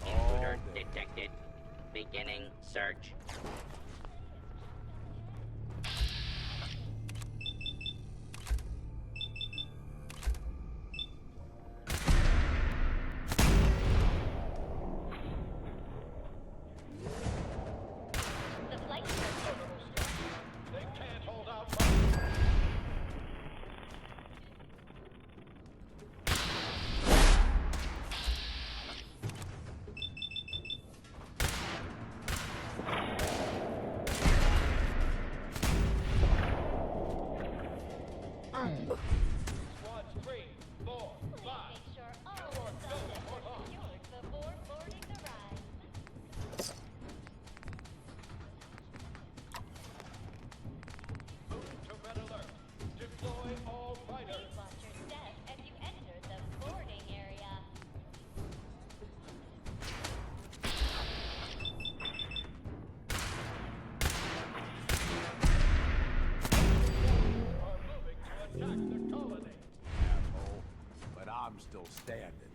Intruder detected. Beginning search. The flight system. They can't hold out much. Squads 3, 4, 5. Make sure all the subjects are secured before boarding the ride. Move to red alert. Deploy all fighters. Please watch your step as you enter the boarding area. Are moving to attack the colony. Asshole. But I'm still standing.